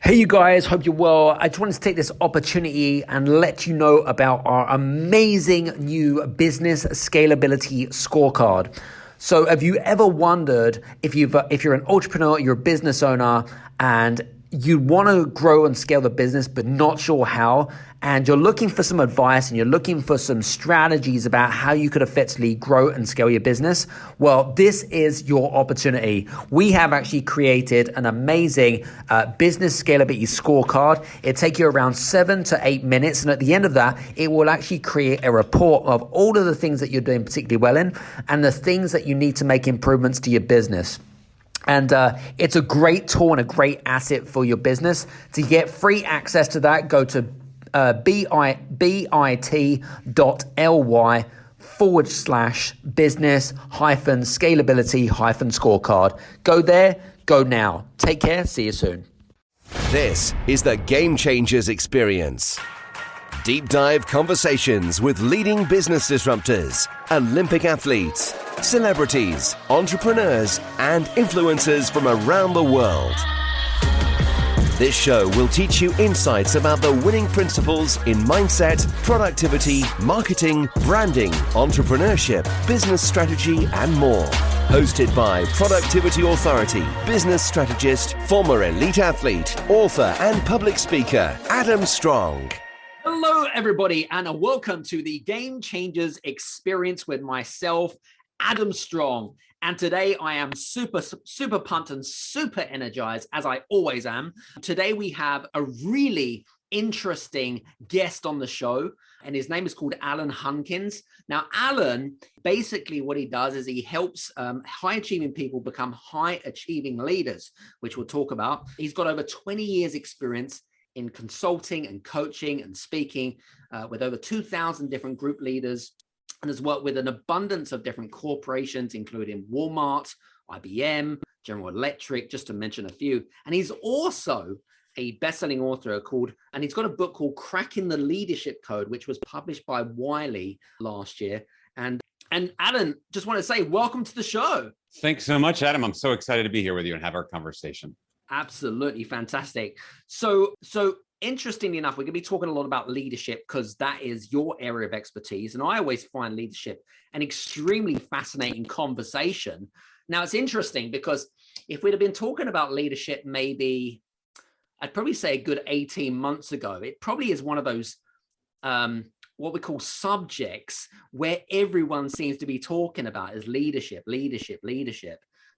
Hey, you guys, hope you're well. I just wanted to take this opportunity and let you know about our amazing new business scalability scorecard. So have you ever wondered if you're an entrepreneur, you're a business owner, and you want to grow and scale the business, but not sure how, and you're looking for some advice and you're looking for some strategies about how you could effectively grow and scale your business? Well, this is your opportunity. We have actually created an amazing business scalability scorecard. It'll take you around 7 to 8 minutes. And at the end of that, it will actually create a report of all of the things that you're doing particularly well in and the things that you need to make improvements to your business. And it's a great tool and a great asset for your business. To get free access to that, go to bit.ly/business-scalability-scorecard. Go there, go now. Take care, see you soon. This is the Game Changers Experience. Deep dive conversations with leading business disruptors, Olympic athletes, celebrities, entrepreneurs, and influencers from around the world. This show will teach you insights about the winning principles in mindset, productivity, marketing, branding, entrepreneurship, business strategy, and more. Hosted by productivity authority, business strategist, former elite athlete, author, and public speaker, Adam Strong. Hello, everybody, and welcome to the Game Changers Experience with myself, Adam Strong. And today I am super pumped and super energized, as I always am. Today we have a really interesting guest on the show, and his name is called Alain Hunkins. Now, Alain, basically what he does is he helps high-achieving people become high-achieving leaders, which we'll talk about. He's got over 20 years experience in consulting and coaching and speaking with over 2,000 different group leaders, and has worked with an abundance of different corporations, including Wal-Mart, IBM, General Electric, just to mention a few. And he's also a best-selling author and he's got a book called Cracking the Leadership Code, which was published by Wiley last year. And Alain, just want to say, welcome to the show. Thanks so much, Adam. I'm so excited to be here with you and have our conversation. Absolutely fantastic. So interestingly enough, we're going to be talking a lot about leadership because that is your area of expertise. And I always find leadership an extremely fascinating conversation. Now, it's interesting because if we'd have been talking about leadership, maybe I'd probably say a good 18 months ago, it probably is one of those what we call subjects where everyone seems to be talking about is leadership.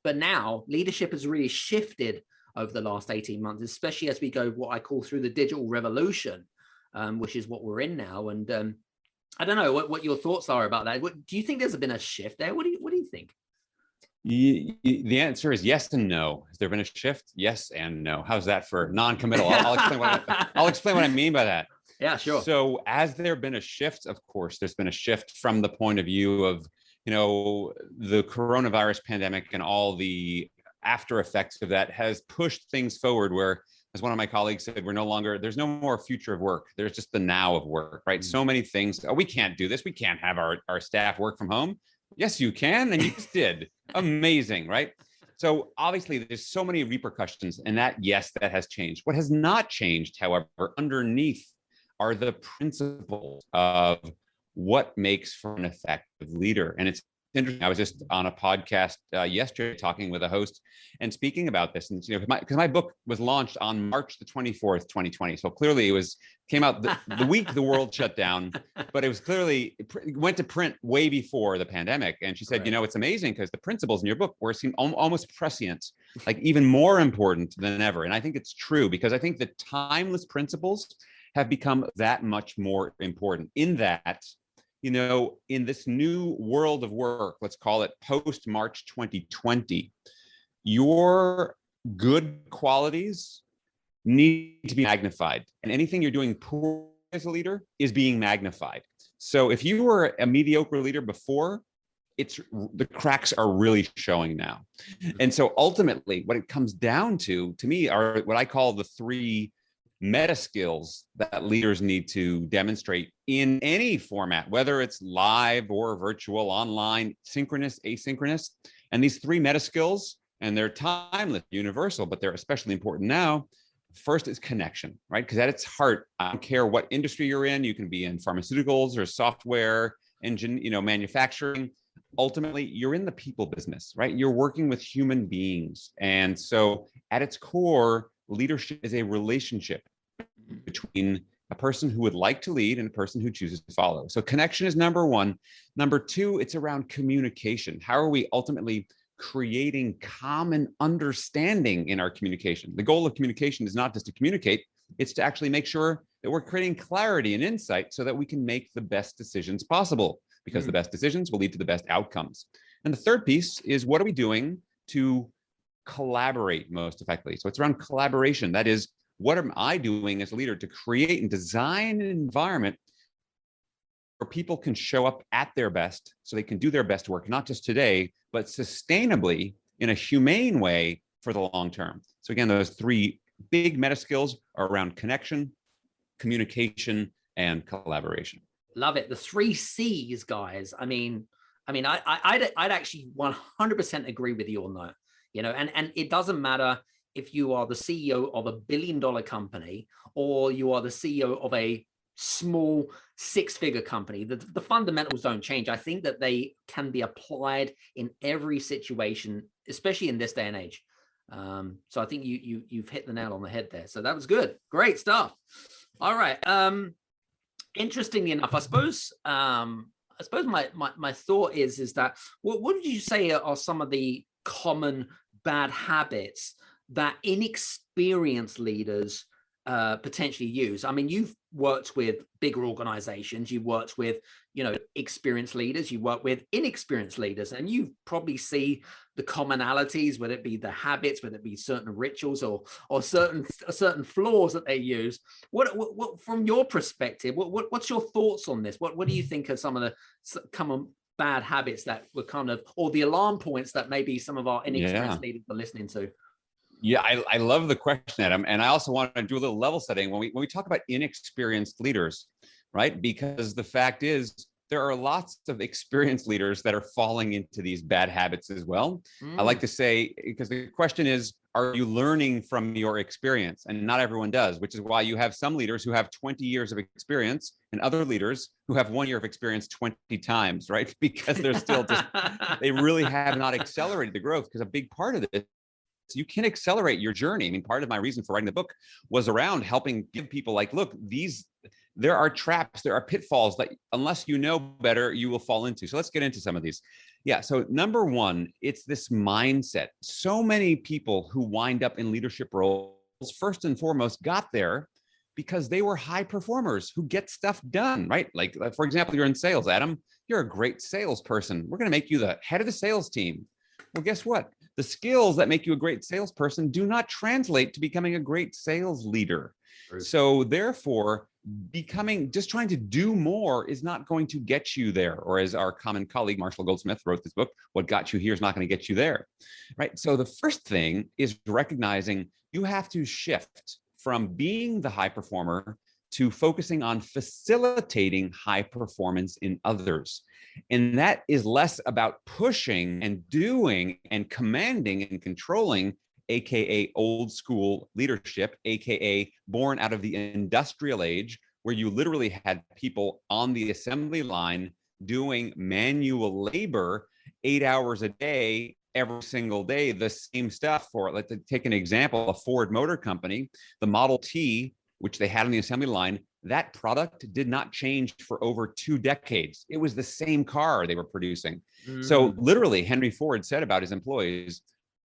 But now leadership has really shifted over the last 18 months, especially as we go what I call through the digital revolution, which is what we're in now. And I don't know what your thoughts are about that. Do you think there's been a shift there? What do you think? The answer is yes and no. Has there been a shift? Yes and no. How's that for non-committal? I'll explain what I mean by that. Yeah, sure. So has there been a shift? Of course, there's been a shift from the point of view of, the coronavirus pandemic and all the after effects of that has pushed things forward where, as one of my colleagues said, there's no more future of work. There's just the now of work, right? Mm-hmm. So many things. Oh, we can't do this. We can't have our staff work from home. Yes, you can. And you just did. Amazing, right? So obviously there's so many repercussions, and that has changed. What has not changed, however, underneath are the principles of what makes for an effective leader. And it's interesting. I was just on a podcast yesterday talking with a host and speaking about this, and because my book was launched on March the 24th, 2020. So clearly it came out the week the world shut down, but it was clearly it went to print way before the pandemic. And she said, right. It's amazing because the principles in your book seem almost prescient, like even more important than ever. And I think it's true because I think the timeless principles have become that much more important in that, in this new world of work, let's call it post-March 2020, your good qualities need to be magnified. And anything you're doing poor as a leader is being magnified. So if you were a mediocre leader before, the cracks are really showing now. And so ultimately, what it comes down to me, are what I call the three meta skills that leaders need to demonstrate in any format, whether it's live or virtual, online, synchronous, asynchronous. And these three meta skills, and they're timeless, universal, but they're especially important now. First is connection, right? Because at its heart, I don't care what industry you're in. You can be in pharmaceuticals or software, manufacturing. Ultimately, you're in the people business, right? You're working with human beings. And so at its core, leadership is a relationship between a person who would like to lead and a person who chooses to follow. So connection is number one. Number two, it's around communication. How are we ultimately creating common understanding in our communication? The goal of communication is not just to communicate, it's to actually make sure that we're creating clarity and insight so that we can make the best decisions possible, because the best decisions will lead to the best outcomes. And the third piece is, what are we doing to collaborate most effectively? So it's around collaboration. That is, what am I doing as a leader to create and design an environment where people can show up at their best so they can do their best work, not just today, but sustainably in a humane way for the long term. So again, those three big meta skills are around connection, communication, and collaboration. Love it. The 3 C's, guys. I'd actually 100% agree with you on that. And it doesn't matter if you are the CEO of $1 billion company or you are the CEO of a small 6-figure company. The fundamentals don't change. I think that they can be applied in every situation, especially in this day and age. So I think you've hit the nail on the head there. So that was good. Great stuff. All right. Interestingly enough, I suppose my thought is that what would you say are some of the common bad habits that inexperienced leaders potentially use? I mean, you've worked with bigger organizations, you've worked with, experienced leaders, you work with inexperienced leaders, and you probably see the commonalities, whether it be the habits, whether it be certain rituals or certain flaws that they use. What from your perspective, what's your thoughts on this? What do you think are some of the common bad habits that were or the alarm points that maybe some of our inexperienced leaders are listening to? Yeah, I love the question, Adam. And I also want to do a little level setting when we talk about inexperienced leaders, right? Because the fact is, there are lots of experienced leaders that are falling into these bad habits as well. I like to say, because the question is, are you learning from your experience? And not everyone does, which is why you have some leaders who have 20 years of experience and other leaders who have 1 year of experience 20 times, right? Because they're still they really have not accelerated the growth. Because a big part of this, you can accelerate your journey. I mean, part of my reason for writing the book was around helping give people look, there are traps, there are pitfalls that unless you know better, you will fall into. So let's get into some of these. Yeah. So number one, it's this mindset. So many people who wind up in leadership roles, first and foremost, got there because they were high performers who get stuff done, right? Like, for example, you're in sales, Adam, you're a great salesperson. We're going to make you the head of the sales team. Well, guess what? The skills that make you a great salesperson do not translate to becoming a great sales leader. True. So therefore, just trying to do more is not going to get you there. Or as our common colleague, Marshall Goldsmith, wrote this book, what got you here is not going to get you there, right? So the first thing is recognizing you have to shift from being the high performer to focusing on facilitating high performance in others. And that is less about pushing and doing and commanding and controlling, AKA old school leadership, AKA born out of the industrial age, where you literally had people on the assembly line doing manual labor 8 hours a day, every single day, the same stuff. Let's take an example, a Ford Motor Company, the Model T, which they had on the assembly line, that product did not change for over 2 decades. It was the same car they were producing. So literally, Henry Ford said about his employees,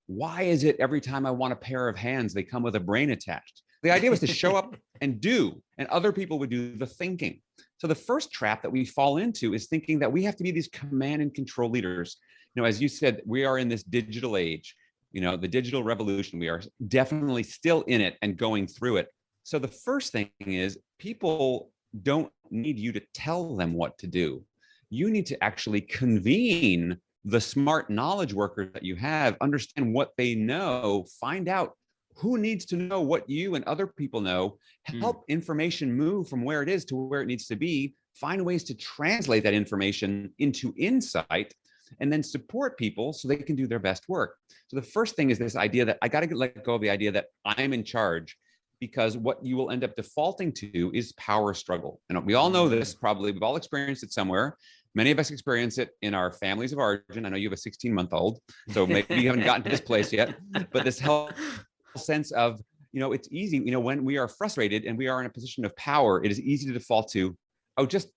why is it every time I want a pair of hands, they come with a brain attached? The idea was to show up and do, and other people would do the thinking. So the first trap that we fall into is thinking that we have to be these command and control leaders. As you said, we are in this digital age, the digital revolution. We are definitely still in it and going through it. So the first thing is, people don't need you to tell them what to do. You need to actually convene the smart knowledge workers that you have, understand what they know, find out who needs to know what you and other people know, help information move from where it is to where it needs to be, find ways to translate that information into insight, and then support people so they can do their best work. So the first thing is this idea that I got to let go of the idea that I'm in charge. because what you will end up defaulting to is power struggle. And we all know this, probably we've all experienced it somewhere. Many of us experience it in our families of origin. I know you have a 16-month-old, so maybe you haven't gotten to this place yet, but this whole sense of, it's easy, when we are frustrated and we are in a position of power, it is easy to default to, oh, just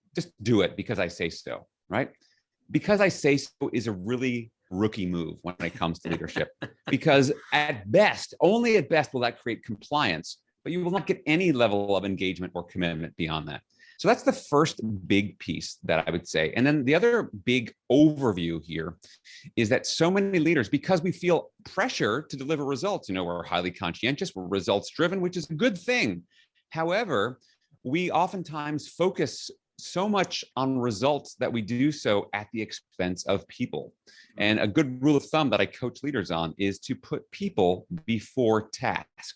do it because I say so, right? Because I say so is a really rookie move when it comes to leadership, because only at best will that create compliance, but you will not get any level of engagement or commitment beyond that. So that's the first big piece that I would say. And then the other big overview here is that so many leaders, because we feel pressure to deliver results, we're highly conscientious, we're results driven, which is a good thing. However, we oftentimes focus so much on results that we do so at the expense of people. And a good rule of thumb that I coach leaders on is to put people before tasks.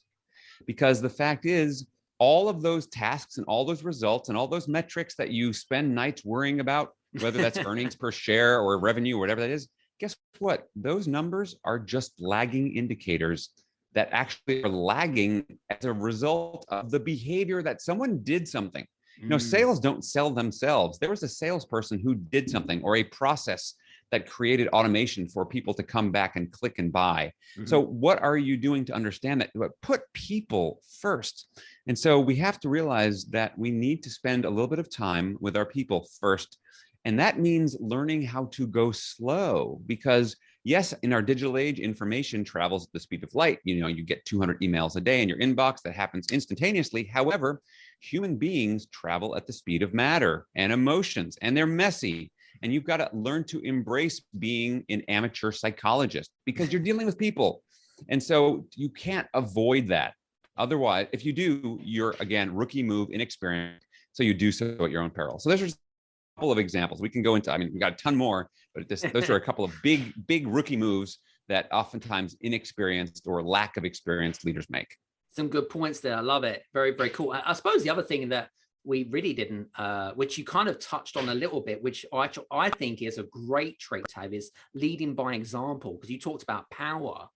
Because the fact is, all of those tasks and all those results and all those metrics that you spend nights worrying about, whether that's earnings per share or revenue or whatever that is, guess what? Those numbers are just lagging indicators that actually are lagging as a result of the behavior that someone did something. Sales don't sell themselves. There was a salesperson who did something, or a process that created automation for people to come back and click and buy. So what are you doing to understand that? Put people first. And so we have to realize that we need to spend a little bit of time with our people first. And that means learning how to go slow, because yes, in our digital age, information travels at the speed of light. You get 200 emails a day in your inbox. That happens instantaneously. However, human beings travel at the speed of matter and emotions, and they're messy. And you've got to learn to embrace being an amateur psychologist, because you're dealing with people. And so you can't avoid that. Otherwise, if you do, you're, again, rookie move, inexperienced. So you do so at your own peril. So those are a couple of examples. We can go into, we got a ton more, but those are a couple of big rookie moves that oftentimes inexperienced or lack of experienced leaders make. Some good points there. I love it. Very, very cool. I suppose the other thing that we really didn't, which you kind of touched on a little bit, which I think is a great trait to have, is leading by example, because you talked about power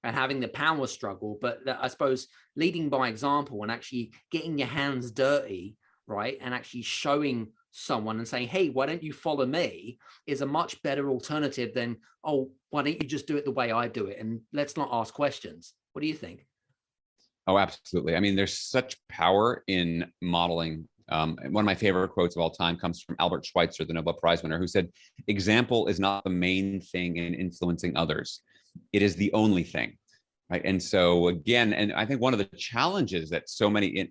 and having the power struggle, but I suppose leading by example and actually getting your hands dirty, right, and actually showing someone and saying, hey, why don't you follow me, is a much better alternative than, oh, why don't you just do it the way I do it, and let's not ask questions. What do you think? Oh, absolutely. There's such power in modeling. One of my favorite quotes of all time comes from Albert Schweitzer, the Nobel Prize winner, who said, example is not the main thing in influencing others. It is the only thing, right? And so again, and I think one of the challenges that so many,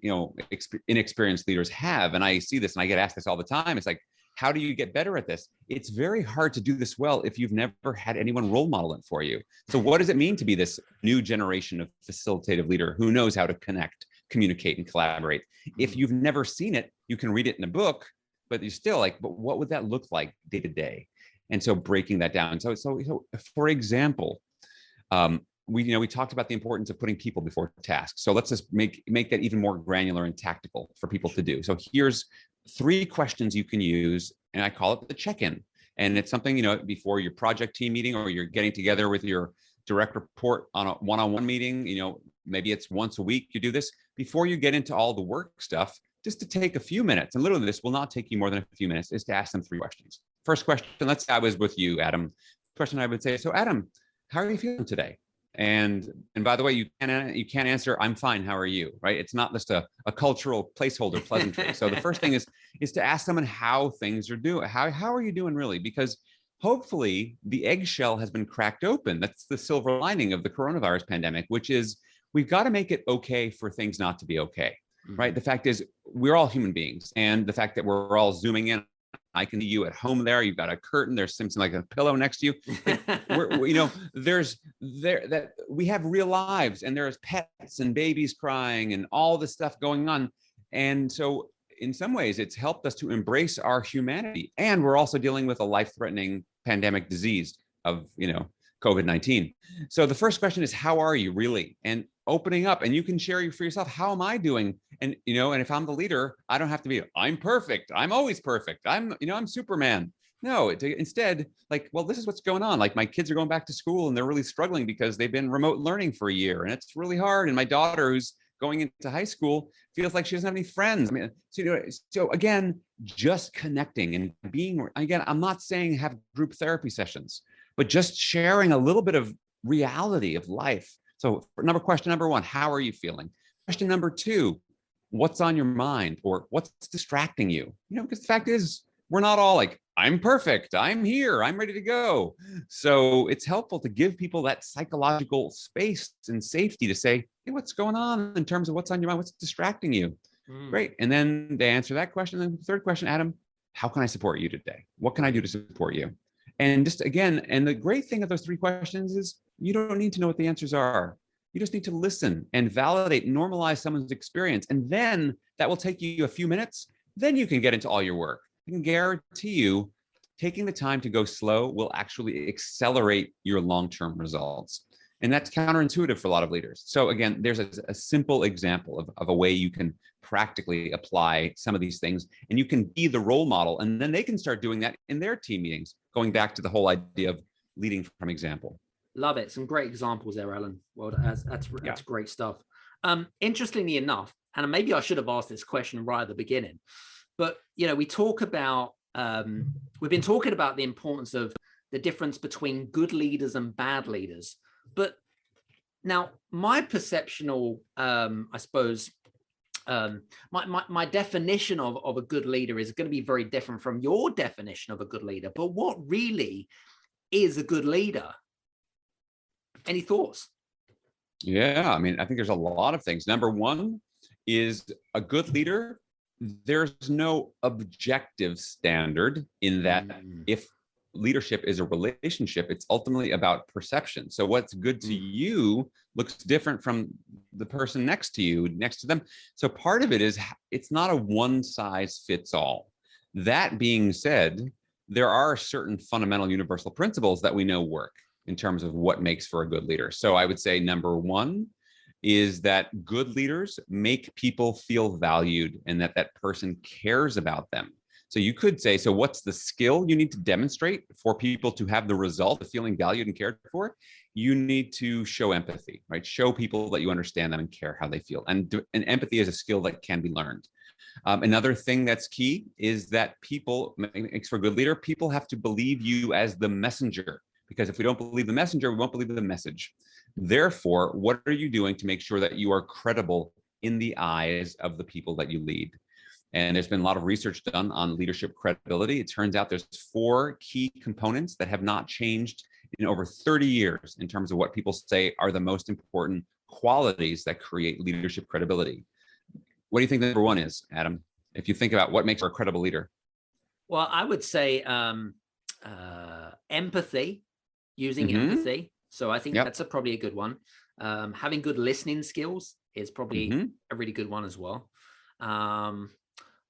inexperienced leaders have, and I see this and I get asked this all the time, it's like, how do you get better at this? It's very hard to do this well if you've never had anyone role model it for you. So what does it mean to be this new generation of facilitative leader who knows how to connect, communicate, and collaborate? If you've never seen it, you can read it in a book, but you're still like, but what would that look like day to day? And so breaking that down. So for example, we talked about the importance of putting people before tasks. So let's just make that even more granular and tactical for people to do. So here's 3 questions you can use, and I call it the check-in. And it's something, before your project team meeting, or you're getting together with your direct report on a one-on-one meeting, maybe it's once a week you do this, before you get into all the work stuff, just to take a few minutes. And literally this will not take you more than a few minutes, is to ask them 3 questions. First question, let's say I was with you, Adam. Question I would say, so Adam, how are you feeling today? And by the way, you can't answer, I'm fine, how are you, right? It's not just a cultural placeholder pleasantry. So the first thing is to ask someone how things are doing. How are you doing really? Because hopefully the eggshell has been cracked open. That's the silver lining of the coronavirus pandemic, which is we've got to make it okay for things not to be okay, right? The fact is we're all human beings, and the fact that we're all zooming in, I can see you at home there. You've got a curtain. There's something like a pillow next to you. We have real lives, and there's pets and babies crying and all this stuff going on. And so in some ways, it's helped us to embrace our humanity. And we're also dealing with a life-threatening pandemic disease of, COVID-19. So the first question is, how are you really? And opening up, and you can share for yourself, how am I doing? And, and if I'm the leader, I don't have to be, I'm perfect. I'm always perfect. I'm Superman. No, instead, like, well, this is what's going on. Like, my kids are going back to school and they're really struggling because they've been remote learning for a year and it's really hard. And my daughter, who's going into high school feels like she doesn't have any friends. I mean, so again, just connecting and being, again, I'm not saying have group therapy sessions, but just sharing a little bit of reality of life. So question number one, how are you feeling? Question number two, what's on your mind or what's distracting you? Because the fact is, we're not all like, I'm perfect, I'm here, I'm ready to go. So it's helpful to give people that psychological space and safety to say, hey, what's going on in terms of what's on your mind? What's distracting you? Great. And then they answer that question. And the third question, Adam, how can I support you today? What can I do to support you? And just again, and the great thing of those three questions is you don't need to know what the answers are. You just need to listen and validate, normalize someone's experience. And then that will take you a few minutes. Then you can get into all your work. I can guarantee you taking the time to go slow will actually accelerate your long-term results. And that's counterintuitive for a lot of leaders. So again, there's a simple example of a way you can practically apply some of these things, and you can be the role model, and then they can start doing that in their team meetings, going back to the whole idea of leading from example. Love it. Some great examples there, Alan. Well, that's great stuff. Interestingly enough, and maybe I should have asked this question right at the beginning, but we talk about we've been talking about the importance of the difference between good leaders and bad leaders. But now my perceptional, I suppose, my definition of a good leader is going to be very different from your definition of a good leader. But what really is a good leader? Any thoughts? Yeah, I mean, I think there's a lot of things. Number one is a good leader. There's no objective standard in that if leadership is a relationship, it's ultimately about perception. So what's good to you looks different from the person next to you, next to them. So part of it is it's not a one size fits all. That being said, there are certain fundamental universal principles that we know work in terms of what makes for a good leader. So I would say number one is that good leaders make people feel valued and that person cares about them. So you could say, so what's the skill you need to demonstrate for people to have the result of feeling valued and cared for? You need to show empathy, right? Show people that you understand them and care how they feel. And empathy is a skill that can be learned. Another thing that's key is that people, makes for a good leader, people have to believe you as the messenger. Because if we don't believe the messenger, we won't believe the message. Therefore, what are you doing to make sure that you are credible in the eyes of the people that you lead? And there's been a lot of research done on leadership credibility. It turns out there's 4 key components that have not changed in over 30 years in terms of what people say are the most important qualities that create leadership credibility. What do you think number one is, Adam? If you think about what makes for a credible leader? Well, I would say empathy, using empathy. So I think that's probably a good one. Having good listening skills is probably a really good one as well.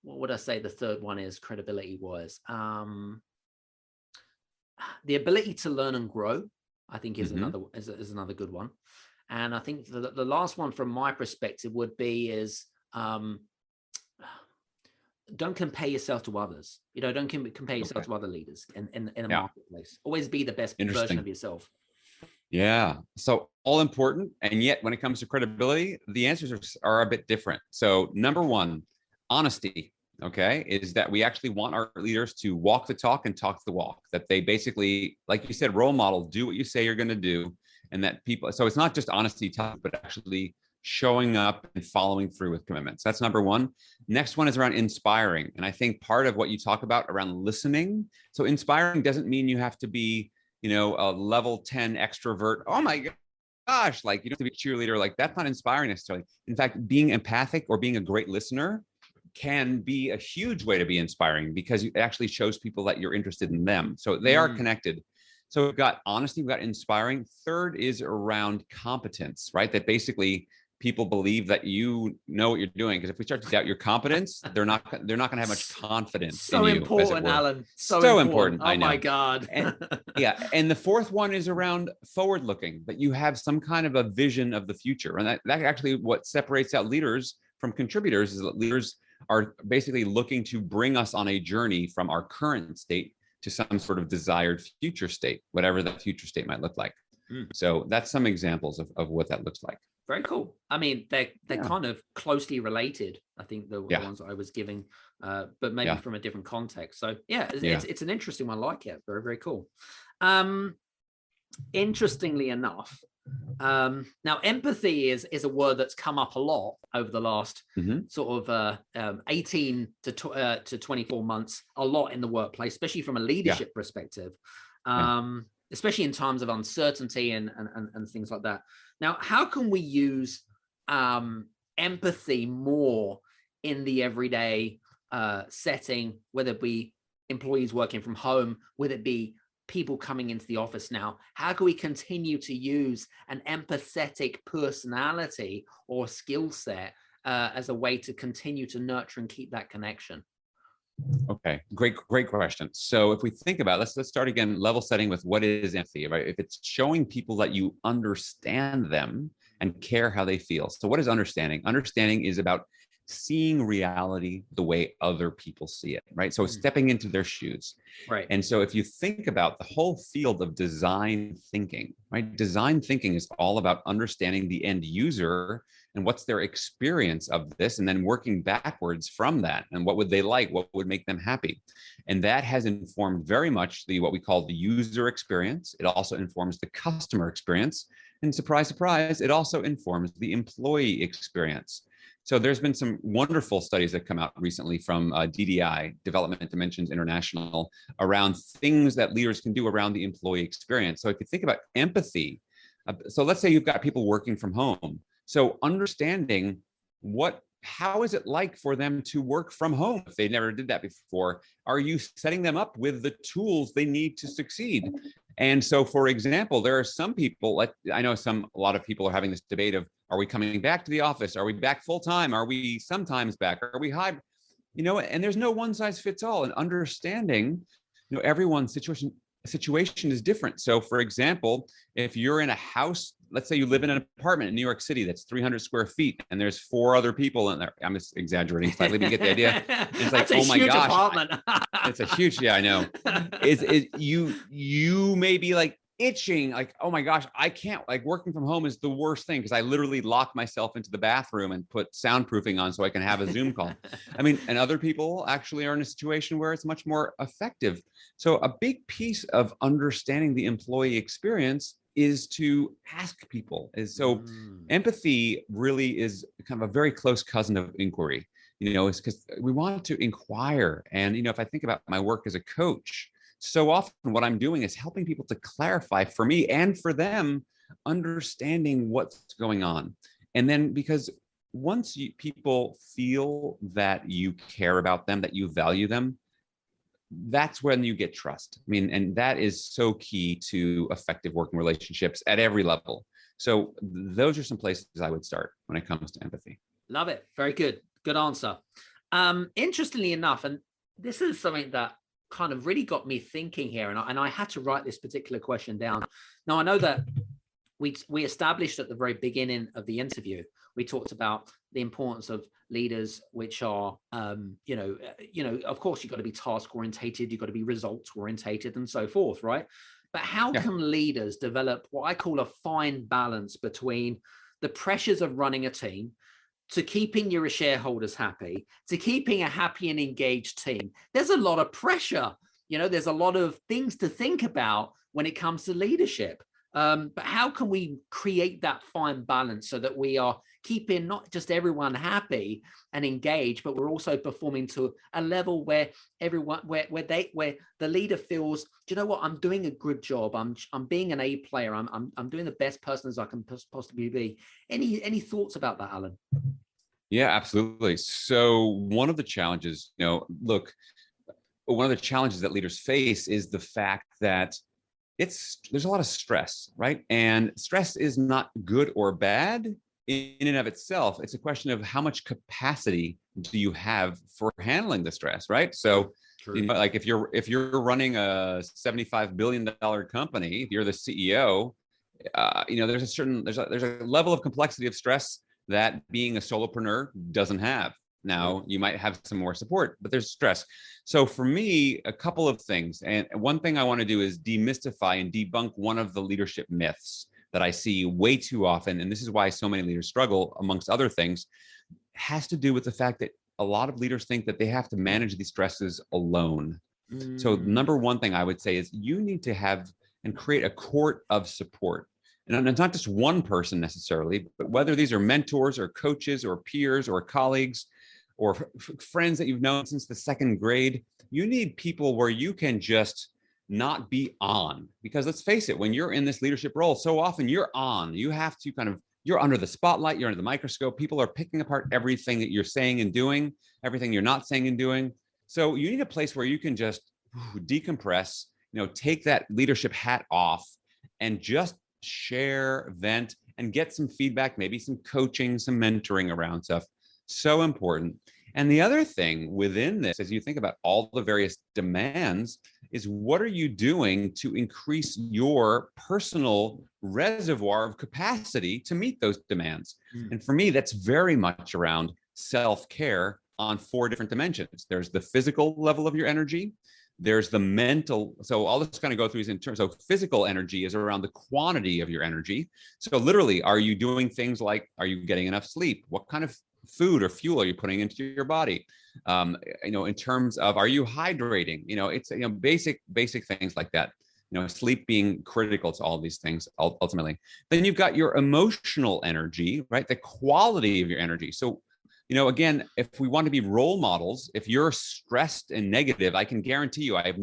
What would I say the third one is credibility wise? The ability to learn and grow, I think is another good one. And I think the last one from my perspective would be is don't compare yourself to others. Don't compare yourself to other leaders in a marketplace. Always be the best version of yourself. Yeah. So all important. And yet when it comes to credibility, the answers are a bit different. So number one, honesty, okay, is that we actually want our leaders to walk the talk and talk the walk, that they basically, like you said, role model, do what you say you're going to do. And that people, so it's not just honesty talk, but actually showing up and following through with commitments. That's number one. Next one is around inspiring. And I think part of what you talk about around listening. So inspiring doesn't mean you have to be, a level 10 extrovert. Oh my gosh, like you don't have to be a cheerleader. Like that's not inspiring necessarily. In fact, being empathic or being a great listener can be a huge way to be inspiring because it actually shows people that you're interested in them. So they are connected. So we've got honesty, we've got inspiring. Third is around competence, right? That basically people believe that you know what you're doing. Because if we start to doubt your competence, they're not going to have much confidence in you. So important, Alan. So important. Oh my God. And the fourth one is around forward looking, that you have some kind of a vision of the future. And that actually what separates out leaders from contributors is that leaders are basically looking to bring us on a journey from our current state to some sort of desired future state, whatever that future state might look like. So that's some examples of what that looks like. Very cool. I mean, they're Yeah. kind of closely related. I think the Yeah. ones that I was giving, but maybe Yeah. from a different context. So yeah, Yeah. it's an interesting one. I like it. Very, very cool. Interestingly enough, now empathy is a word that's come up a lot over the last sort of 18 to 24 months, a lot in the workplace, especially from a leadership perspective, especially in times of uncertainty and things like that. Now, how can we use empathy more in the everyday setting, whether it be employees working from home, whether it be people coming into the office now? How can we continue to use an empathetic personality or skill set as a way to continue to nurture and keep that connection? Okay, great question. So if we think about, let's start again, level setting with what is empathy, right? If it's showing people that you understand them and care how they feel. So what is understanding? Understanding is about seeing reality the way other people see it, right? So stepping into their shoes. Right. And so if you think about the whole field of design thinking, right? Design thinking is all about understanding the end user and what's their experience of this, and then working backwards from that. And what would they like? What would make them happy? And that has informed very much what we call the user experience. It also informs the customer experience. And surprise, surprise, it also informs the employee experience. So there's been some wonderful studies that come out recently from DDI, Development Dimensions International, around things that leaders can do around the employee experience. So if you think about empathy, so let's say you've got people working from home. So understanding how is it like for them to work from home if they never did that before? Are you setting them up with the tools they need to succeed? And so, for example, there are some people, I know a lot of people are having this debate of, are we coming back to the office? Are we back full time? Are we sometimes back? Are we hybrid? And there's no one size fits all. And understanding, everyone's situation is different. So for example, if you're in a house, let's say you live in an apartment in New York City that's 300 square feet and there's 4 other people in there. I'm just exaggerating slightly, but you get the idea. It's like, oh my gosh, apartment. It's a huge, I know. You may be like itching, like, oh my gosh, I can't, like, working from home is the worst thing because I literally lock myself into the bathroom and put soundproofing on so I can have a Zoom call. I mean, and other people actually are in a situation where it's much more effective. So a big piece of understanding the employee experience is to ask people. Empathy really is kind of a very close cousin of inquiry. It's because we want to inquire. And, if I think about my work as a coach, so often what I'm doing is helping people to clarify for me and for them, understanding what's going on. And then because once people feel that you care about them, that you value them, that's when you get trust. I mean, and that is so key to effective working relationships at every level. So those are some places I would start when it comes to empathy. Love it. Very good. Good answer. Interestingly enough, and this is something that kind of really got me thinking here, and I had to write this particular question down. Now, I know that we established at the very beginning of the interview, we talked about the importance of leaders, which are, of course, you've got to be task orientated, you've got to be results orientated, and so forth, right? But how can leaders develop what I call a fine balance between the pressures of running a team, to keeping your shareholders happy, to keeping a happy and engaged team? There's a lot of pressure. There's a lot of things to think about when it comes to leadership. But how can we create that fine balance so that we are keeping not just everyone happy and engaged, but we're also performing to a level where everyone, where the leader feels, do you know what, I'm doing a good job. I'm being an A player. I'm doing the best person as I can possibly be. Any thoughts about that, Alan? Yeah, absolutely. So one of the challenges, one of the challenges that leaders face is the fact that there's a lot of stress, right? And stress is not good or bad in and of itself. It's a question of how much capacity do you have for handling the stress, right? So, like if you're running a $75 billion company, if you're the CEO, there's a level of complexity of stress that being a solopreneur doesn't have. Now, you might have some more support, but there's stress. So for me, a couple of things. And one thing I want to do is demystify and debunk one of the leadership myths that I see way too often, and this is why so many leaders struggle, amongst other things, has to do with the fact that a lot of leaders think that they have to manage these stresses alone. So number one thing I would say is you need to have and create a court of support. And it's not just one person necessarily, but whether these are mentors or coaches or peers or colleagues or friends that you've known since the second grade, you need people where you can just not be on. Because let's face it, when you're in this leadership role, so often you're on. You have to you're under the spotlight, you're under the microscope. People are picking apart everything that you're saying and doing, everything you're not saying and doing. So you need a place where you can just decompress, take that leadership hat off and just share, vent, and get some feedback, maybe some coaching, some mentoring around stuff. So important. And the other thing within this, as you think about all the various demands, is what are you doing to increase your personal reservoir of capacity to meet those demands? And for me, that's very much around self-care on 4 different dimensions. There's the physical level of your energy. There's the mental. So I'll just kind of go through these in terms of physical energy is around the quantity of your energy. So literally, are you doing things like, are you getting enough sleep? What kind of food or fuel are you putting into your body? In terms of, are you hydrating? It's, basic things like that. Sleep being critical to all these things ultimately. Then you've got your emotional energy, right? The quality of your energy. So again, if we want to be role models, if you're stressed and negative, I can guarantee you, I have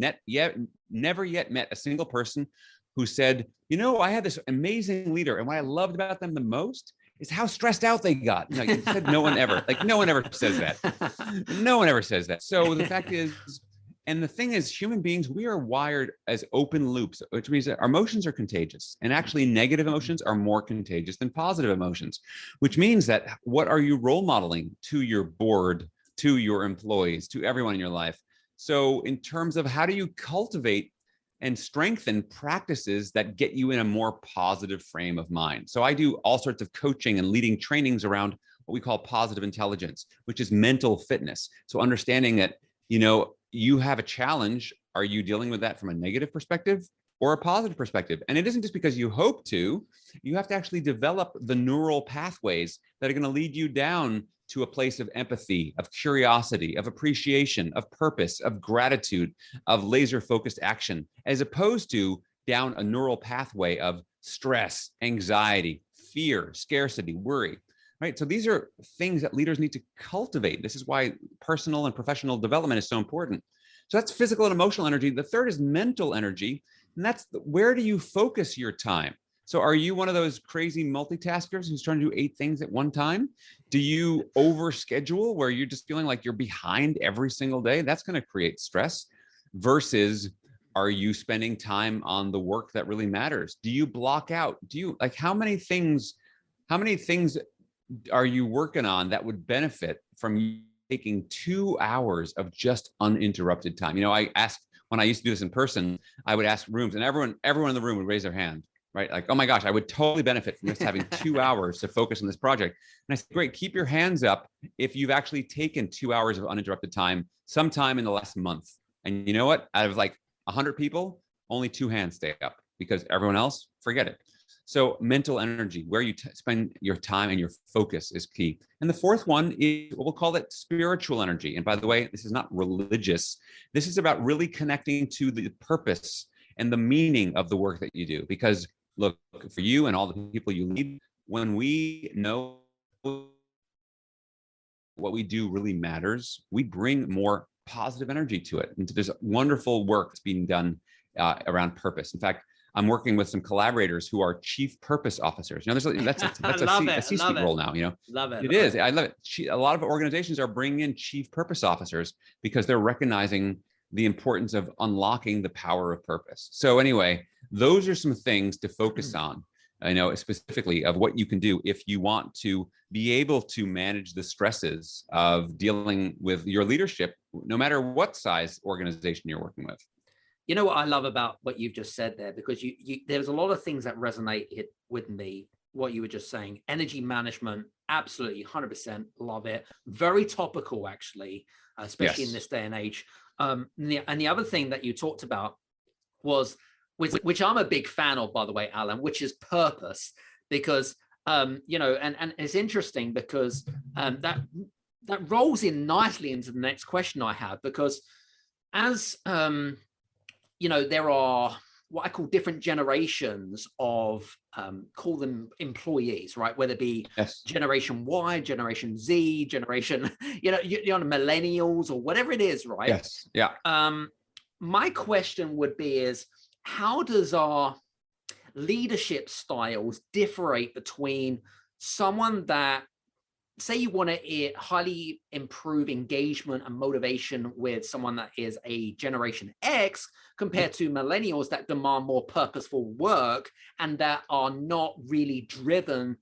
never yet met a single person who said, I had this amazing leader, and what I loved about them the most is how stressed out they got. You said no one ever says that. No one ever says that. So the fact is, and the thing is, human beings, we are wired as open loops, which means that our emotions are contagious. And actually, negative emotions are more contagious than positive emotions, which means that what are you role modeling to your board, to your employees, to everyone in your life? So in terms of how do you cultivate and strengthen practices that get you in a more positive frame of mind? So I do all sorts of coaching and leading trainings around what we call positive intelligence, which is mental fitness. So understanding that, you have a challenge. Are you dealing with that from a negative perspective or a positive perspective? And it isn't just because you hope to, you have to actually develop the neural pathways that are going to lead you down to a place of empathy, of curiosity, of appreciation, of purpose, of gratitude, of laser-focused action, as opposed to down a neural pathway of stress, anxiety, fear, scarcity, worry. Right. So these are things that leaders need to cultivate. This is why personal and professional development is so important. So that's physical and emotional energy. The third is mental energy. And that's where do you focus your time? So are you one of those crazy multitaskers who's trying to do 8 things at one time? Do you overschedule where you're just feeling like you're behind every single day? That's going to create stress. Versus, are you spending time on the work that really matters? Do you block out? How many things are you working on that would benefit from you taking 2 hours of just uninterrupted time? I asked, when I used to do this in person, I would ask rooms, and everyone in the room would raise their hand, right? Like, oh my gosh, I would totally benefit from just having 2 hours to focus on this project. And I said, great, keep your hands up if you've actually taken 2 hours of uninterrupted time sometime in the last month. And you know what? Out of like 100 people, only 2 hands stay up, because everyone else, forget it. So mental energy, where you spend your time and your focus, is key. And the fourth one is, we'll call it spiritual energy. And by the way, this is not religious. This is about really connecting to the purpose and the meaning of the work that you do. Because look, for you and all the people you lead, when we know what we do really matters, we bring more positive energy to it. And there's wonderful work that's being done around purpose. In fact, I'm working with some collaborators who are chief purpose officers. That's a C-suite role now. Love it. It is. I love it. A lot of organizations are bringing in chief purpose officers because they're recognizing the importance of unlocking the power of purpose. So anyway, those are some things to focus on. Specifically of what you can do if you want to be able to manage the stresses of dealing with your leadership, no matter what size organization you're working with. You know what I love about what you've just said there, because there's a lot of things that resonate with me, what you were just saying. Energy management, absolutely, 100% love it. Very topical, actually, especially in this day and age. And the other thing that you talked about was which I'm a big fan of, by the way, Alan, which is purpose, because you know, and it's interesting because that rolls in nicely into the next question I have, because as you know, there are what I call different generations of call them employees, right? Whether it be Generation Y, Generation Z, generation, you know, millennials or whatever it is, right? Yes. Yeah. My question would be is, how does our leadership styles differentiate between someone that, say you want to highly improve engagement and motivation with someone that is a Generation X compared to millennials that demand more purposeful work and that are not really driven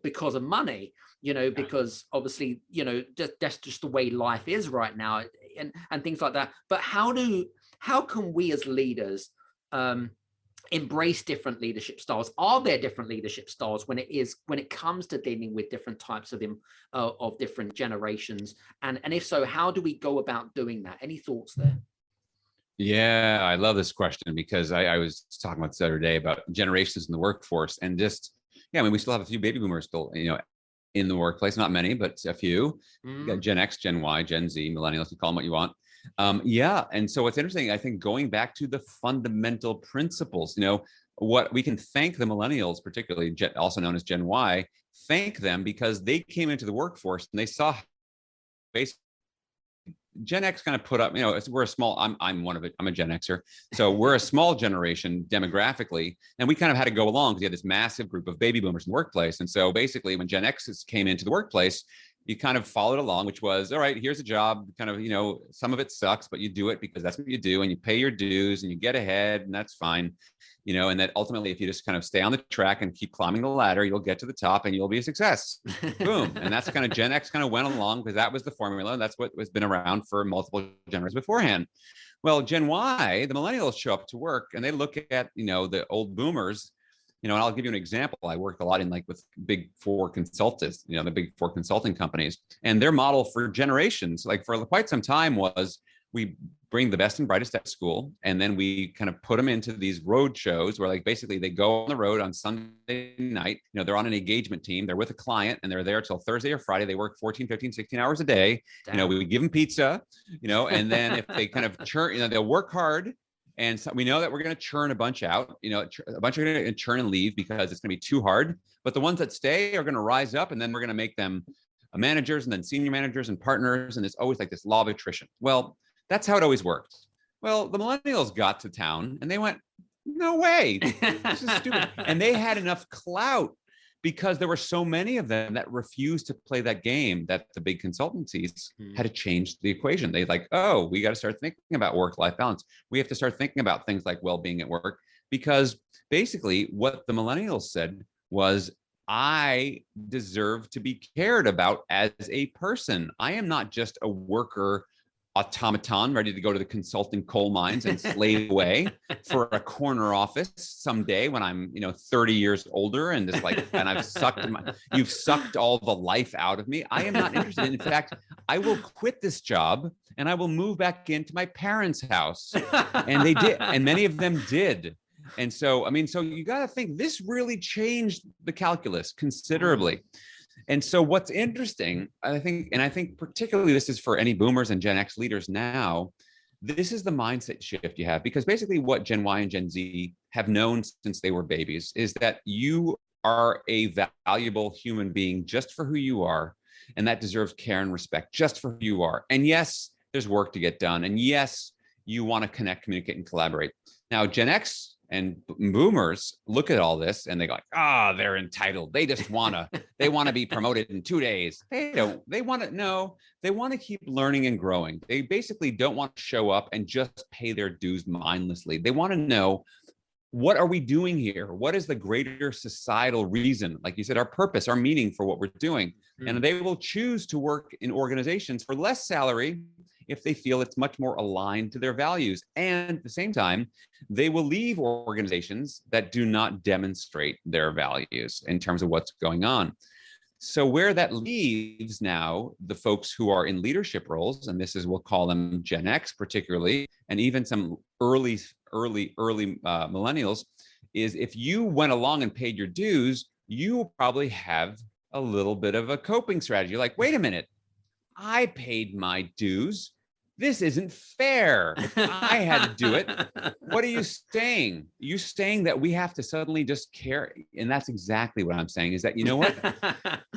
because of money, you know, because obviously, you know, that's just the way life is right now, and things like that. But how can we as leaders embrace different leadership styles? Are there different leadership styles when it comes to dealing with different types of different generations? And if so, how do we go about doing that? Any thoughts there? Yeah, I love this question because I was talking about this the other day about generations in the workforce, and just, yeah, I mean, we still have a few baby boomers still, you know, in the workplace, not many, but a few. You got Gen X, Gen Y, Gen Z, millennials, you call them what you want. Yeah. And so what's interesting, I think, going back to the fundamental principles, you know, what we can thank the millennials, particularly also known as Gen Y, thank them because they came into the workforce and they saw basically Gen X kind of put up, you know, we're a small, I'm one of it. I'm a Gen Xer. So we're a small generation demographically, and we kind of had to go along because you had this massive group of baby boomers in the workplace. And so basically when Gen X came into the workplace, you kind of followed along, which was, all right, here's a job, kind of, you know, some of it sucks, but you do it because that's what you do, and you pay your dues and you get ahead, and that's fine, you know, and that ultimately, if you just kind of stay on the track and keep climbing the ladder, you'll get to the top and you'll be a success. Boom. And that's kind of Gen X kind of went along because that was the formula. That's what has been around for multiple generations beforehand. Well, Gen Y, the millennials show up to work and they look at, you know, the old boomers. You know, and I'll give you an example. I worked a lot in with big four consultants, you know, the big four consulting companies, and their model for generations, for quite some time, was we bring the best and brightest at school, and then we kind of put them into these road shows where basically they go on the road on Sunday night. You know, they're on an engagement team, they're with a client, and they're there till Thursday or Friday. They work 14, 15, 16 hours a day. Damn. You know, we give them pizza, you know, and then if they kind of churn, you know, they'll work hard. And so we know that we're going to churn a bunch out, you know, a bunch are going to churn and leave because it's going to be too hard. But the ones that stay are going to rise up, and then we're going to make them managers and then senior managers and partners. And it's always this law of attrition. Well, that's how it always worked. Well, the millennials got to town and they went, no way, this is stupid. And they had enough clout because there were so many of them that refused to play that game that the big consultancies had to change the equation. They oh, we got to start thinking about work-life balance. We have to start thinking about things like well-being at work, because basically what the millennials said was, I deserve to be cared about as a person. I am not just a worker automaton ready to go to the consulting coal mines and slave away for a corner office someday when I'm, you know, 30 years older and just and you've sucked all the life out of me. I am not interested. In fact, I will quit this job and I will move back into my parents' house. And they did, and many of them did. And so, I mean, so you got to think this really changed the calculus considerably. And so what's interesting, I think particularly this is for any boomers and Gen X leaders now, this is the mindset shift you have, because basically what Gen Y and Gen Z have known since they were babies is that you are a valuable human being just for who you are, and that deserves care and respect just for who you are. And yes, there's work to get done. And yes, you want to connect, communicate, and collaborate. Now, Gen X and boomers look at all this and they go they're entitled. They just they want to be promoted in 2 days. They want to keep learning and growing. They basically don't want to show up and just pay their dues mindlessly. They want to know, what are we doing here? What is the greater societal reason? Like you said, our purpose, our meaning for what we're doing. And they will choose to work in organizations for less salary if they feel it's much more aligned to their values. And at the same time, they will leave organizations that do not demonstrate their values in terms of what's going on. So where that leaves now the folks who are in leadership roles, and this is, we'll call them Gen X particularly, and even some early early millennials, is if you went along and paid your dues, you will probably have a little bit of a coping strategy. You're like, wait a minute, I paid my dues. This isn't fair. I had to do it. What are you saying? You saying that we have to suddenly just care? And that's exactly what I'm saying, is that, you know what?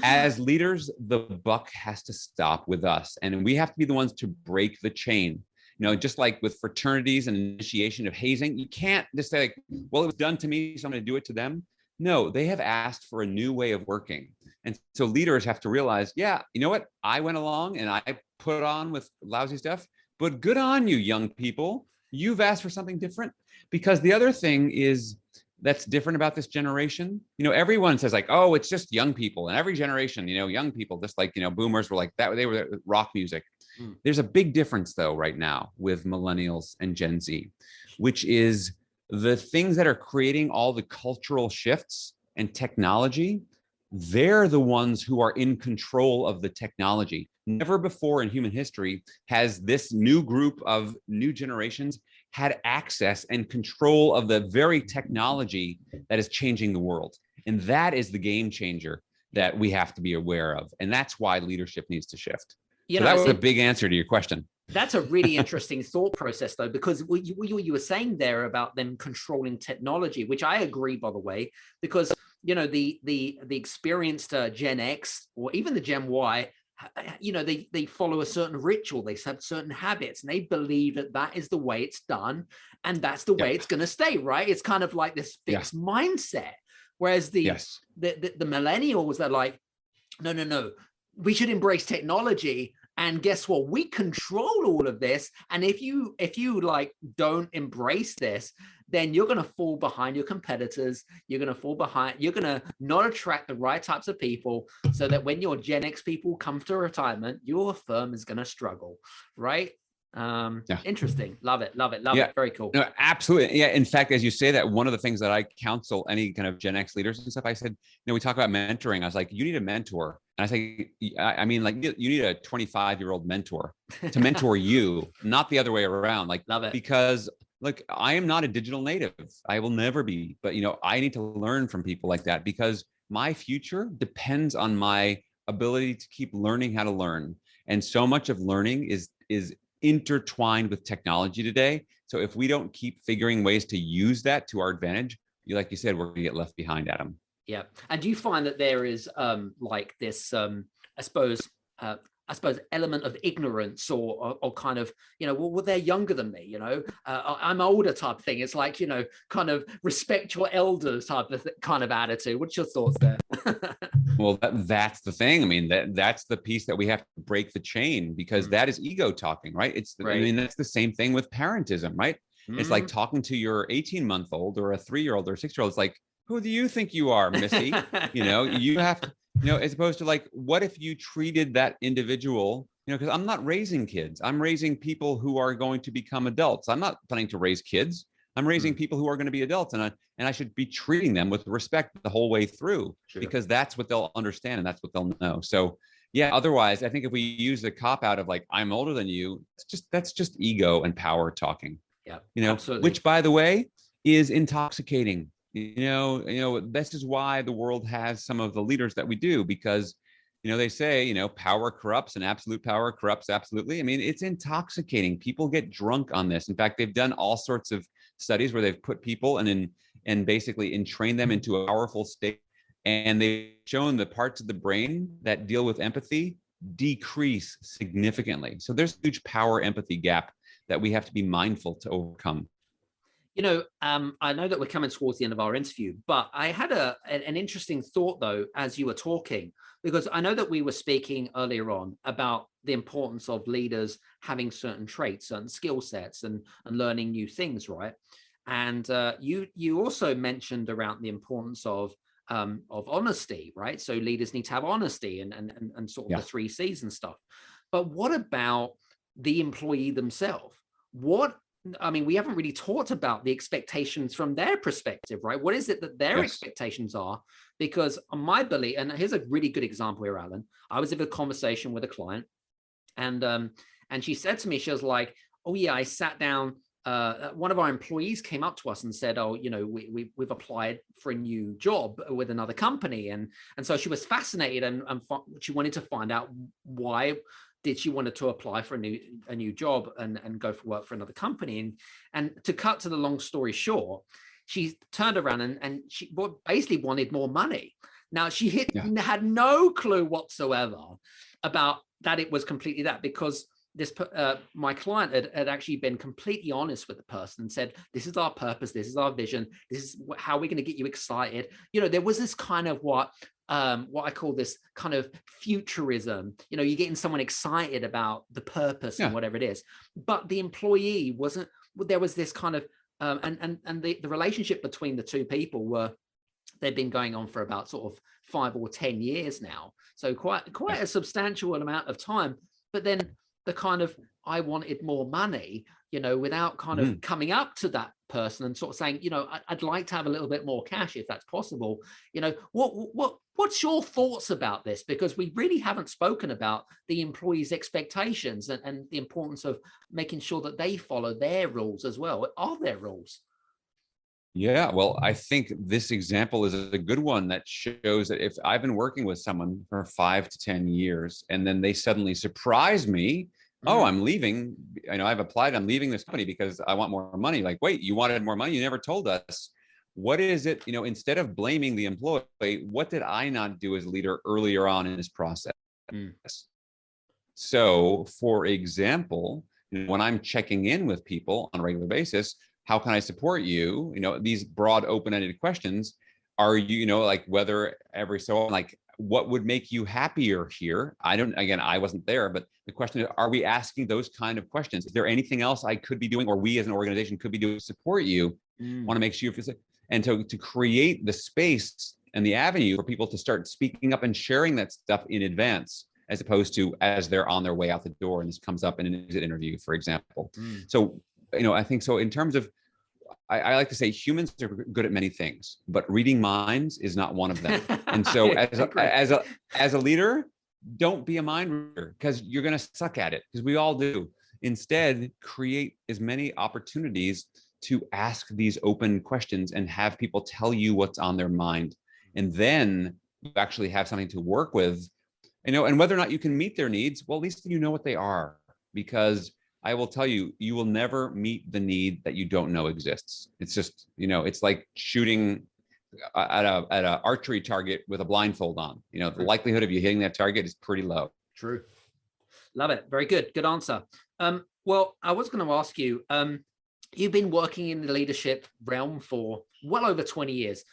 As leaders, the buck has to stop with us. And we have to be the ones to break the chain. You know, just like with fraternities and initiation of hazing, you can't just say, like, well, it was done to me, so I'm going to do it to them. No, they have asked for a new way of working. And so leaders have to realize, yeah, you know what? I went along and I put on with lousy stuff, but good on you, young people. You've asked for something different. Because the other thing is that's different about this generation. You know, everyone says like, oh, it's just young people. And every generation, you know, young people, just like, you know, boomers were like that. They were rock music. There's a big difference though right now with millennials and Gen Z, which is the things that are creating all the cultural shifts and technology. They're the ones who are in control of the technology. Never before in human history has this new group of new generations had access and control of the very technology that is changing the world. And that is the game changer that we have to be aware of. And that's why leadership needs to shift. So that was a big answer to your question. That's a really interesting thought process, though, because what you were saying there about them controlling technology, which I agree, by the way, because, you know, the experienced Gen X or even the Gen Y, you know, they follow a certain ritual, they have certain habits, and they believe that that is the way it's done, and that's the way it's going to stay, right? It's kind of like this fixed mindset. Whereas the millennials, they're like, no, we should embrace technology. And guess what? We control all of this. And if you like don't embrace this, then you're going to fall behind your competitors. You're going to fall behind. You're going to not attract the right types of people, so that when your Gen X people come to retirement, your firm is going to struggle, right? Interesting. Love it. Very cool. No, absolutely. Yeah. In fact, as you say that, one of the things that I counsel any kind of Gen X leaders and stuff, I said, you know, we talk about mentoring. I was like, you need a mentor. And I say, I mean, like, you need a 25-year-old mentor to mentor you, not the other way around. Like, love it. Because like, I am not a digital native. I will never be, but, you know, I need to learn from people like that, because my future depends on my ability to keep learning how to learn. And so much of learning is intertwined with technology today. So if we don't keep figuring ways to use that to our advantage, like you said, we're going to get left behind, Adam. Yeah. And do you find that there is like this, I suppose, element of ignorance or kind of, you know, well, they're younger than me, you know, I'm older type thing. It's like, you know, kind of respect your elders type of kind of attitude. What's your thoughts there? Well, that's the thing. I mean, that's the piece that we have to break the chain, because that is ego talking, right? I mean, that's the same thing with parentism, right? It's like talking to your 18-month-old or a 3-year-old or a 6-year-old. It's like, who do you think you are, Missy? You know, you have to, you know, as opposed to like, what if you treated that individual, you know, because I'm not raising kids. I'm raising people who are going to become adults. I'm not planning to raise kids. I'm raising people who are going to be adults, and I should be treating them with respect the whole way through, because that's what they'll understand and that's what they'll know. So yeah, otherwise, I think if we use the cop out of like, I'm older than you, that's just ego and power talking. Yeah, you know, absolutely. Which, by the way, is intoxicating. You know, this is why the world has some of the leaders that we do, because, you know, they say, you know, power corrupts and absolute power corrupts absolutely. I mean, it's intoxicating. People get drunk on this. In fact, they've done all sorts of studies where they've put people and basically entrained them into a powerful state. And they've shown the parts of the brain that deal with empathy decrease significantly. So there's a huge power empathy gap that we have to be mindful to overcome. You know, I know that we're coming towards the end of our interview, but I had an interesting thought, though, as you were talking, because I know that we were speaking earlier on about the importance of leaders having certain traits, certain skill sets, and learning new things, right? And you also mentioned around the importance of honesty, right? So leaders need to have honesty and sort of the 3 C's and stuff. But what about the employee themselves? I mean, we haven't really talked about the expectations from their perspective, right? What is it that their expectations are? Because on my belief, and here's a really good example here, Alan. I was in a conversation with a client, and she said to me, she was like, "Oh yeah, I sat down one of our employees came up to us and said, "Oh, we've applied for a new job with another company," and so she was fascinated and she wanted to find out why did she wanted to apply for a new job and go for work for another company, and to cut to the long story short, she turned around and she basically wanted more money. Now she had no clue whatsoever about that it was completely that, because this my client had actually been completely honest with the person and said, "This is our purpose, this is our vision, this is how we're going to get you excited." There was this kind of what I call this kind of futurism. You're getting someone excited about the purpose and whatever it is, but the employee wasn't. There was this kind of and the relationship between the two people they've been going on for about sort of 5 or 10 years now, so quite a substantial amount of time. But then the kind of, I wanted more money, without kind of coming up to that person and sort of saying, I'd like to have a little bit more cash if that's possible. What's your thoughts about this? Because we really haven't spoken about the employees' expectations and the importance of making sure that they follow their rules as well. What are their rules? Yeah, well, I think this example is a good one that shows that if I've been working with someone for 5 to 10 years and then they suddenly surprise me, oh, I'm leaving, I've applied, I'm leaving this company because I want more money. Like, wait, you wanted more money? You never told us. What is it, instead of blaming the employee, what did I not do as a leader earlier on in this process? So, for example, when I'm checking in with people on a regular basis, how can I support you? These broad, open-ended questions. Are you, like whether every so often, like what would make you happier here? I wasn't there, but the question is, are we asking those kind of questions? Is there anything else I could be doing, or we as an organization could be doing to support you? Want to make sure you feel safe. And to create the space and the avenue for people to start speaking up and sharing that stuff in advance, as opposed to as they're on their way out the door and this comes up in an exit interview, for example. So, I think so in terms of, I like to say humans are good at many things, but reading minds is not one of them. And so as a leader, don't be a mind reader, because you're going to suck at it, because we all do. Instead, create as many opportunities to ask these open questions and have people tell you what's on their mind. And then you actually have something to work with, and whether or not you can meet their needs, well, at least you know what they are, because I will tell you, you will never meet the need that you don't know exists. It's just, it's like shooting at a archery target with a blindfold on. The likelihood of you hitting that target is pretty low. True. Love it. Very good. Good answer. Well, I was going to ask you, you've been working in the leadership realm for well over 20 years.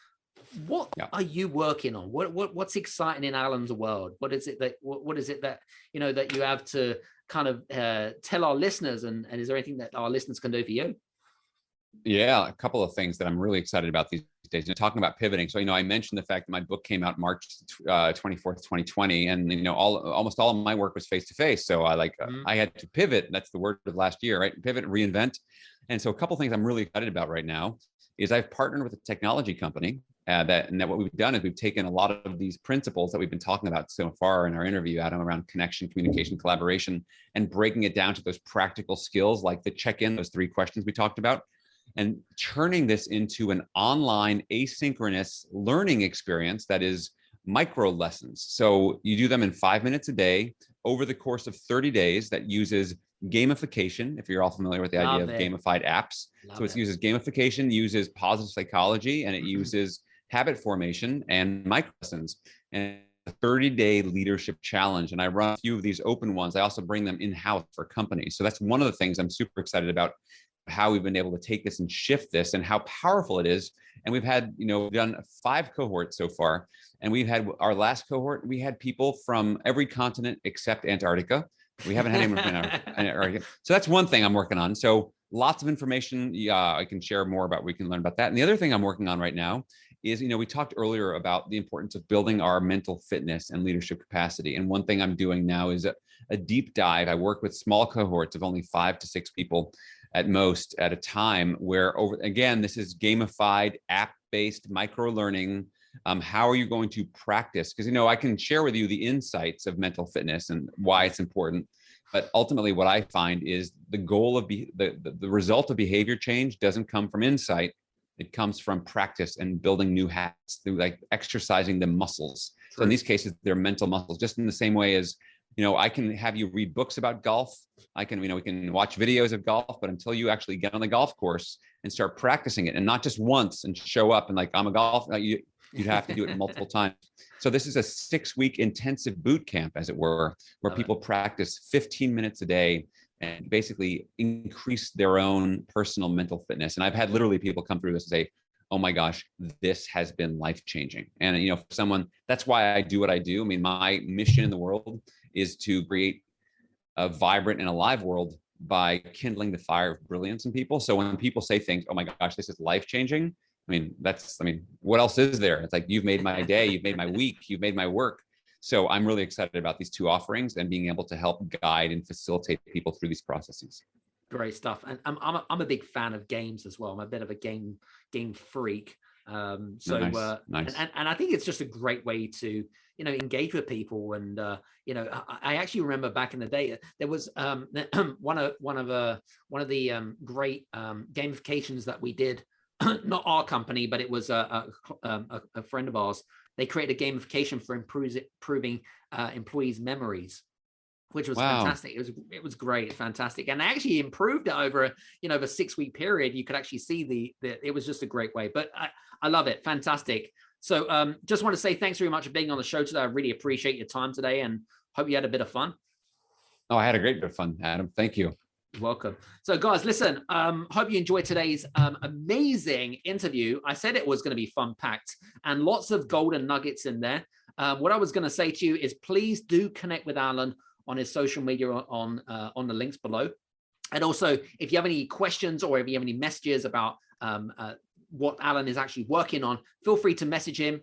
What are you working on? What's exciting in Alain's world? What is it that that you have to kind of tell our listeners, and is there anything that our listeners can do for you? Yeah, a couple of things that I'm really excited about these days. Talking about pivoting. So, I mentioned the fact that my book came out March 24th, 2020, and almost all of my work was face-to-face. So I had to pivot. That's the word of last year, right? Pivot, reinvent. And so a couple of things I'm really excited about right now is I've partnered with a technology company that what we've done is we've taken a lot of these principles that we've been talking about so far in our interview, Adam, around connection, communication, collaboration, and breaking it down to those practical skills like the check-in, those 3 questions we talked about, and turning this into an online asynchronous learning experience that is micro lessons. So you do them in 5 minutes a day over the course of 30 days that uses gamification, if you're all familiar with the idea of gamified apps. So it uses gamification, uses positive psychology, and it uses habit formation and micro lessons, and a 30-day leadership challenge. And I run a few of these open ones. I also bring them in-house for companies. So that's one of the things I'm super excited about, how we've been able to take this and shift this and how powerful it is. And we've had, done 5 cohorts so far. And we've had our last cohort, we had people from every continent except Antarctica. We haven't had anyone from Antarctica. So that's one thing I'm working on. So lots of information. I can share more about, we can learn about that. And the other thing I'm working on right now is, we talked earlier about the importance of building our mental fitness and leadership capacity. And one thing I'm doing now is a deep dive. I work with small cohorts of only 5 to 6 people at most at a time, where again, this is gamified, app-based micro learning. How are you going to practice? Because, I can share with you the insights of mental fitness and why it's important. But ultimately, what I find is the goal of the result of behavior change doesn't come from insight. It comes from practice and building new habits through like exercising the muscles. True. So in these cases, they're mental muscles, just in the same way as, I can have you read books about golf. I can, we can watch videos of golf, but until you actually get on the golf course and start practicing it, and not just once and show up and like, I'm a golfer, you'd have to do it multiple times. So this is a 6-week intensive boot camp, as it were, where people practice 15 minutes a day and basically increase their own personal mental fitness. And I've had literally people come through this and say, oh my gosh, this has been life-changing. And, for someone, that's why I do what I do. I mean, my mission in the world is to create a vibrant and alive world by kindling the fire of brilliance in people. So when people say things, oh my gosh, this is life-changing, what else is there? It's like, you've made my day, you've made my week, you've made my work. So I'm really excited about these two offerings and being able to help guide and facilitate people through these processes. Great stuff. And I'm a big fan of games as well. I'm a bit of a game freak. Nice. And I think it's just a great way to, engage with people. And, I actually remember back in the day, there was one of the great gamifications that we did, not our company, but it was a friend of ours. They created a gamification for improving employees' memories, which was fantastic. It was great, fantastic, and they actually improved it over a 6-week period. You could actually see it was just a great way. But I love it, fantastic. So just want to say thanks very much for being on the show today. I really appreciate your time today, and hope you had a bit of fun. Oh, I had a great bit of fun, Adam. Thank you. You're welcome. So guys, listen, hope you enjoyed today's amazing interview. I said it was going to be fun packed and lots of golden nuggets in there. What I was going to say to you is please do connect with Alan on his social media on the links below. And also, if you have any questions or if you have any messages about what Alan is actually working on, feel free to message him.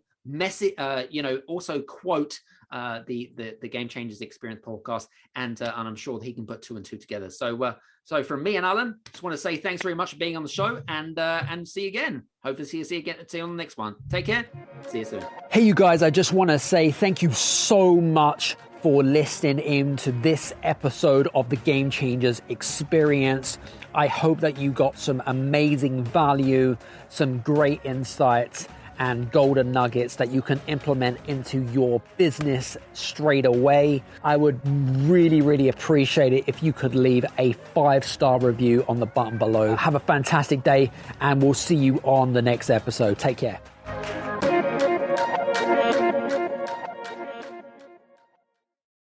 Also quote the Game Changers Experience podcast, and I'm sure that he can put 2 and 2 together. So from me and Alan, just want to say thanks very much for being on the show, and see you again. Hopefully see you on the next one. Take care. See you soon. Hey, you guys, I just want to say thank you so much for listening in to this episode of the Game Changers Experience. I hope that you got some amazing value, some great insights, and golden nuggets that you can implement into your business straight away. I would really, really appreciate it if you could leave a 5-star review on the button below. Have a fantastic day, and we'll see you on the next episode. Take care.